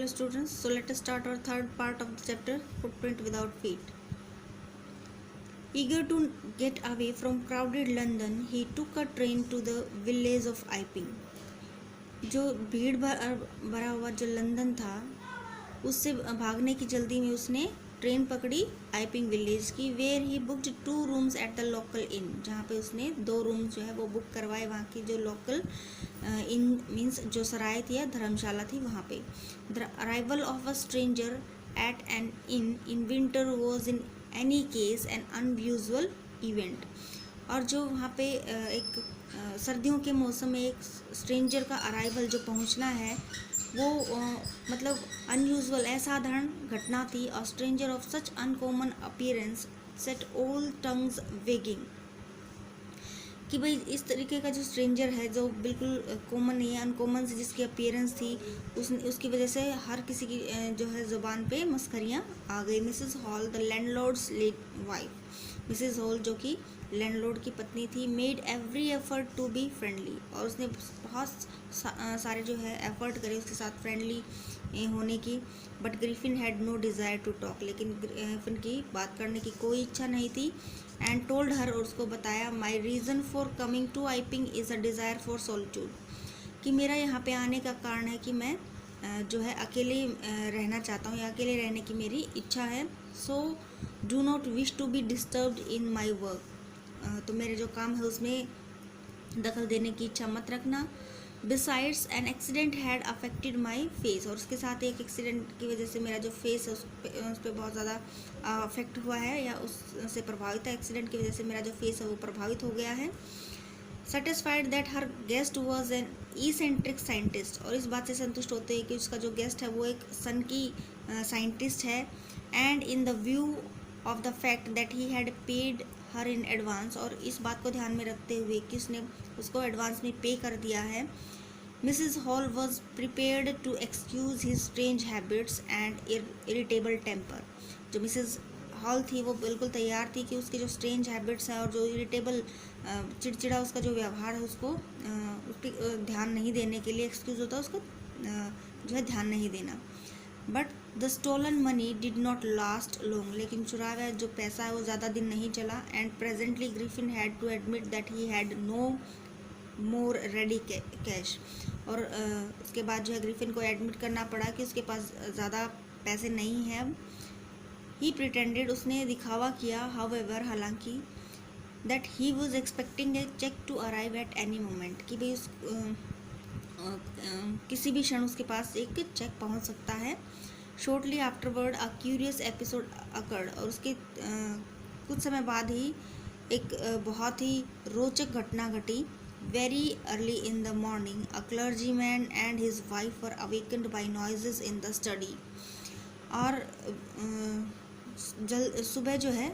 Hello students, so let us start our third part of the chapter Footprint Without Feet. Eager to get away from crowded London, he took a train to the village of Iping. जो भीड़ भरा हुआ जो London था उससे भागने की जल्दी में उसने ट्रेन पकड़ी आइपिंग विलेज की, where he booked 2 rooms at the local inn, जहाँ पे उसने 2 रूम्स जो है वो बुक करवाए वहाँ की जो लोकल इन मीन्स जो सराय थी या धर्मशाला थी वहाँ पे. The arrival of a stranger at an inn winter was in any case an unusual event. और जो वहाँ पे एक सर्दियों के मौसम में एक स्ट्रेंजर का अराइवल जो पहुँचना है वो मतलब अनयूजुअल असाधारण घटना थी. A stranger of such uncommon appearance set all tongues weighing, कि भाई इस तरीके का जो स्ट्रेंजर है जो बिल्कुल कॉमन नहीं है, अनकॉमन से जिसकी अपीयरेंस थी उसकी वजह से हर किसी की जो है ज़ुबान पे मस्खरियाँ आ गई. Mrs Hall the landlord's late wife, Mrs Hall जो कि लैंडलॉर्ड की पत्नी थी, made every effort to be friendly, और उसने बहुत सारे जो है एफर्ट करे उसके साथ फ्रेंडली होने की. But Griffin had no desire to talk, लेकिन ग्रिफिन की बात करने की कोई इच्छा नहीं थी. एंड टोल्ड हर, और उसको बताया, my reason for coming to Iping is a desire for solitude, कि मेरा यहाँ पे आने का कारण है कि मैं जो है अकेले रहना चाहता हूँ या अकेले रहने की मेरी इच्छा है. So do not wish to be disturbed in my work, तो मेरे जो काम है उसमें दखल देने की इच्छा मत रखना. Besides an accident had affected my face, और उसके साथ एक एक्सीडेंट की वजह से मेरा जो फेस है उस पर बहुत ज़्यादा अफेक्ट हुआ है या उससे प्रभावित है. एक्सीडेंट की वजह से मेरा जो फेस है वो प्रभावित हो गया है. Satisfied that her guest was an eccentric scientist, और इस बात से संतुष्ट होते हैं कि उसका जो गेस्ट है वो एक सन की साइंटिस्ट है. And in the view of the fact that he had paid her in advance, और इस बात को ध्यान में रखते हुए कि उसने उसको एडवांस में पे कर दिया है. Mrs Hall was prepared to excuse his strange habits and irritable temper, जो मिसेस हॉल थी वो बिल्कुल तैयार थी कि उसके जो स्ट्रेंज हैबिट्स हैं और जो इरिटेबल चिड़चिड़ा उसका जो व्यवहार है उसको उस पर ध्यान नहीं देने के लिए, एक्सक्यूज़ होता है उसको जो है ध्यान नहीं देना. But the stolen money did not last long, लेकिन चुरा हुआ जो पैसा है वो ज़्यादा दिन नहीं चला. And presently Griffin had to admit that he had no more ready cash, और उसके बाद जो है ग्रिफिन को एडमिट करना पड़ा कि उसके पास ज़्यादा पैसे नहीं हैं. ही प्रिटेंडेड, उसने दिखावा किया, हाउएवर हालांकि, that he was expecting a cheque to arrive at any moment, कि भाई उस किसी भी क्षण उसके पास एक चेक पहुंच सकता है. Shortly afterward a curious episode occurred, और उसके कुछ समय बाद ही एक बहुत ही रोचक घटना घटी. Very early in the morning a clergyman and his wife were awakened by noises in the study, और सुबह जो है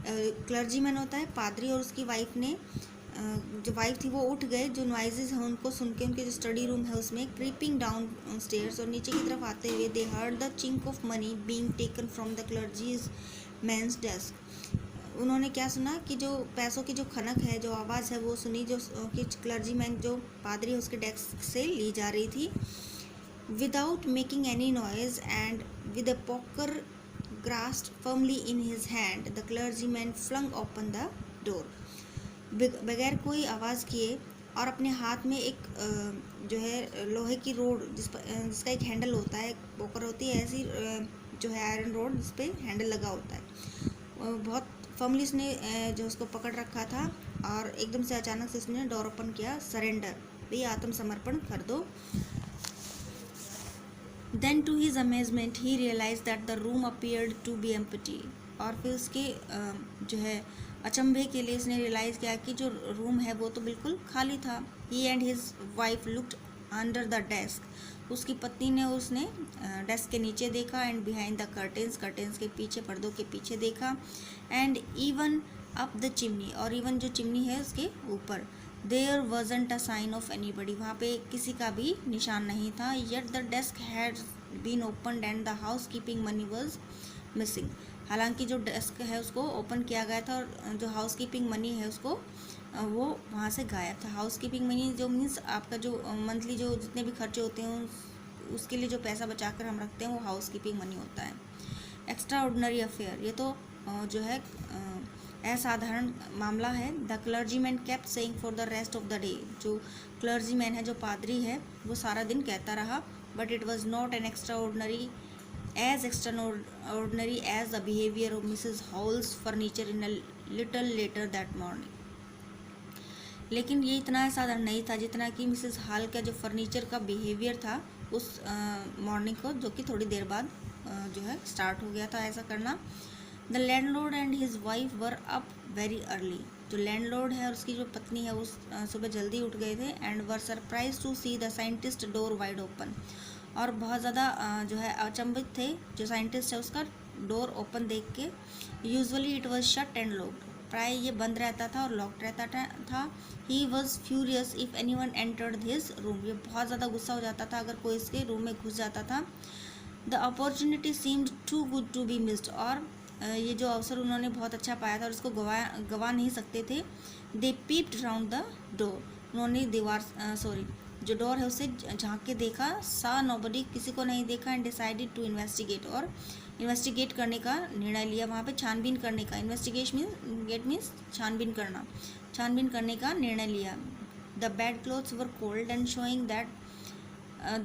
क्लर्जीमैन होता है पादरी, और उसकी वाइफ ने जो वाइफ थी वो उठ गए जो नॉइजेस हैं उनको सुन के, उनके जो स्टडी रूम है उसमें, क्रीपिंग डाउन स्टेयर्स, और नीचे की तरफ आते हुए they heard the chink of money being taken from the clergyman's desk. उन्होंने क्या सुना कि जो पैसों की जो खनक है, जो आवाज़ है वो सुनी, जो कि क्लर्जी मैन जो पादरी है उसके डेस्क से ली जा रही थी. Without making any noise and with a poker grasped firmly in his hand, the clergyman flung open the door. बगैर कोई आवाज़ किए और अपने हाथ में एक जो है लोहे की रोड जिसका एक हैंडल होता है, पोकर होती है ऐसी जो है आयरन रोड जिस पे हैंडल लगा होता है, बहुत फर्मली उसने जो उसको पकड़ रखा था, और एकदम से अचानक से उसने डोर ओपन किया. सरेंडर, भाई आत्मसमर्पण कर दो. Then to his amazement he realized that the room appeared to be empty, और फिर उसके जो है अचंभे के लिए उसने रियलाइज़ किया कि जो रूम है वो तो बिल्कुल खाली था. He and his wife looked under the desk, उसकी पत्नी ने उसने डेस्क के नीचे देखा. एंड बिहाइंड द कर्टेंस के पीछे, पर्दों के पीछे देखा. And even up the chimney, और इवन जो चिमनी है उसके ऊपर. There wasn't a sign of anybody, वहाँ पे किसी का भी निशान नहीं था. Yet the desk had been open and the housekeeping money was missing, हालांकि जो डेस्क है उसको ओपन किया गया था और जो हाउस कीपिंग मनी है उसको वो वहाँ से गायब था. हाउस कीपिंग मनी जो मीन्स आपका जो मंथली जो जितने भी खर्चे होते हैं उसके लिए जो पैसा बचा कर हम रखते हैं वो हाउस कीपिंग मनी होता है। एक्स्ट्रा ऑर्डिनरी अफेयर, ये तो जो है असाधारण मामला है। The clergyman kept saying for the rest of the day, जो क्लर्जीमैन है, जो पादरी है, वो सारा दिन कहता रहा, but it was not an extraordinary as the behavior of Mrs. Hall's furniture in a little later that morning. लेकिन ये इतना असाधारण नहीं था जितना कि मिसेस हॉल का जो फर्नीचर का बिहेवियर था उस मॉर्निंग को, जो कि थोड़ी देर बाद जो है स्टार्ट हो गया था ऐसा करना। The landlord and his wife were up very early, जो लैंडलॉर्ड है और उसकी जो पत्नी है वो सुबह जल्दी उठ गए थे। And were surprise to see the scientist door wide open, और बहुत ज़्यादा जो है अचंभित थे जो साइंटिस्ट है उसका डोर ओपन देख के। Usually it was shut and locked, प्राय ये बंद रहता था और लॉक्ड रहता था। He was furious if any one entered his room, ये बहुत ज़्यादा गुस्सा हो जाता था अगर कोई इसके रूम में घुस जाता था। The opportunity seemed too good to be missed, और ये जो अवसर उन्होंने बहुत अच्छा पाया था और इसको गवा नहीं सकते थे। दे पीप्ड राउंड द डोर, उन्होंने जो डोर है उसे झांक के देखा। सा नोबडी, किसी को नहीं देखा। एंड डिसाइडेड टू इन्वेस्टिगेट, और इन्वेस्टिगेट करने का निर्णय लिया, वहाँ पे छानबीन करने का। इन्वेस्टिगेट मीन्स छानबीन करना, छानबीन करने का निर्णय लिया। The bed clothes were cold and showing that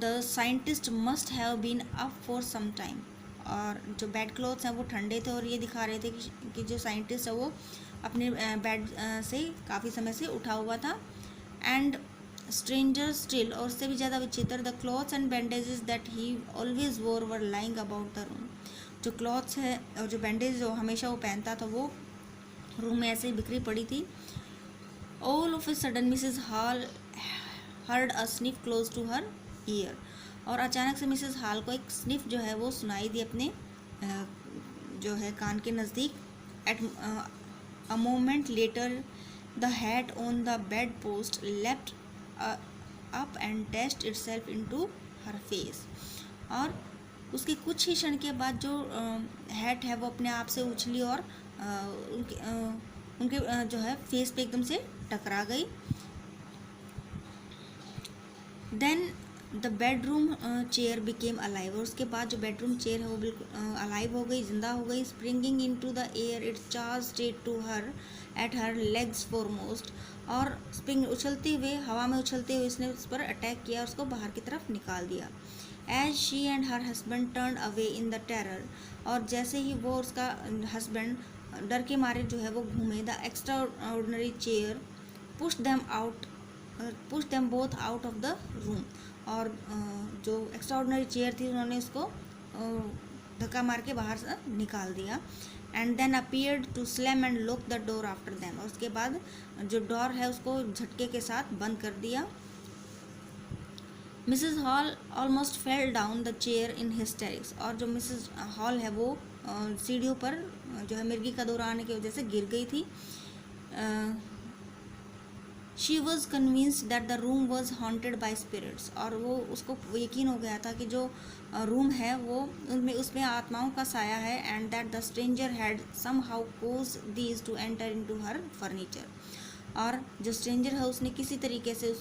the scientist must have been up for some time, और जो बेड क्लोथ्स हैं वो ठंडे थे और ये दिखा रहे थे कि जो साइंटिस्ट है वो अपने बेड से काफ़ी समय से उठा हुआ था। एंड स्ट्रेंजर स्टिल, और उससे भी ज़्यादा विचित्र, the clothes and bandages that he always wore were lying about the room, जो क्लॉथ्स है और जो बैंडेज जो हमेशा वो पहनता था वो रूम में ऐसे ही बिखरी पड़ी थी। All of a sudden Mrs Hall heard a sniff close to her ear, और अचानक से मिसेस हॉल को एक स्निफ जो है वो सुनाई दी अपने जो है कान के नज़दीक। At a moment later the hat on the bed post left up and test itself into her face, और उसके कुछ ही क्षण के बाद जो हैट है वो अपने आप से उछली और उनके जो है फेस पे एकदम से टकरा गई। Then the bedroom chair became alive, और उसके बाद जो बेडरूम चेयर है वो बिल्कुल अलाइव हो गई, जिंदा हो गई। Springing into the air it charged to her at her legs foremost, और स्प्रिंग उछलते हुए, हवा में उछलते हुए इसने उस पर अटैक किया और उसको बाहर की तरफ निकाल दिया। As she and her husband turn away in the terror, और जैसे ही वो उसका हस्बैंड डर के मारे जो है वो घूमे, the extra ordinary chair push them both out of the room, और जो एक्स्ट्रा ऑर्डिनरी चेयर थी उन्होंने उसको धक्का मार के बाहर से निकाल दिया। And then appeared to slam and lock the door after them, और उसके बाद जो डोर है उसको झटके के साथ बंद कर दिया। Mrs hall almost fell down the chair in hysterics, और जो मिसेस हॉल है वो सीढ़ियों पर जो है मिर्गी का दौरा आने की वजह से गिर गई थी। She was convinced that the room was haunted by spirits, और वो उसको यकीन हो गया था कि जो रूम है वो उसमें आत्माओं का साया है। And that the stranger had somehow caused these to enter into her furniture, और जो स्ट्रेंजर है उसने किसी तरीके से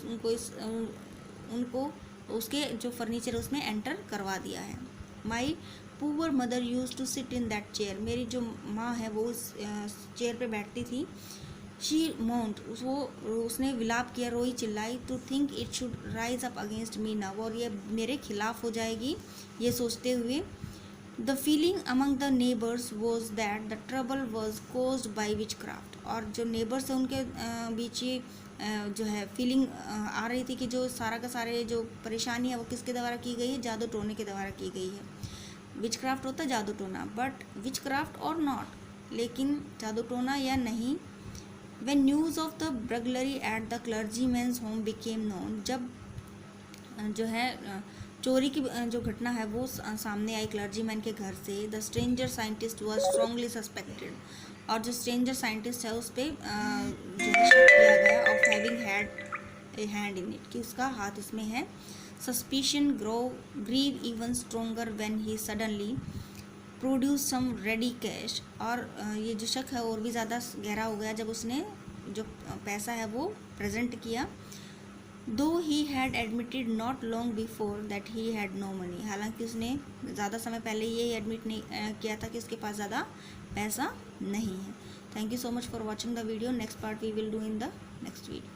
उनको उसके जो फर्नीचर है उसमें एंटर करवा दिया है। My poor mother use to sit in that chair, मेरी जो माँ है वो उस चेयर पे बैठती थी। शी मोन्ड, उसने विलाप किया, रोई, चिल्लाई। To think it should rise up against me now, और ये मेरे खिलाफ हो जाएगी ये सोचते हुए। The feeling among the neighbours was that the trouble was caused by witchcraft, और जो नेबर्स हैं उनके बीच ये जो है फीलिंग आ रही थी कि जो सारा का सारे जो परेशानी है वो किसके द्वारा की गई है, जादू टोने के द्वारा की गई है। विच क्राफ्ट होता है जादू टोना, बट विच क्राफ्ट और नॉट, लेकिन जादू टोना या नहीं। When news of the burglary at the clergyman's home became known, जब जो है चोरी की जो घटना है वो सामने आई क्लर्जीमैन के घर से, the stranger scientist was strongly suspected, और जो स्ट्रेंजर साइंटिस्ट है उस पर जो है शक किया गया of having had a hand in it, कि उसका हाथ इसमें है। Suspicion grew even stronger when he suddenly produce some ready cash, और ये जो शक है और भी ज़्यादा गहरा हो गया जब उसने जो पैसा है वो प्रेजेंट किया। Though he had admitted not long before that he had no money, हालांकि उसने ज़्यादा समय पहले ये एडमिट नहीं किया था कि उसके पास ज़्यादा पैसा नहीं है। Thank you so much for watching the video. Next part we will do in the next video.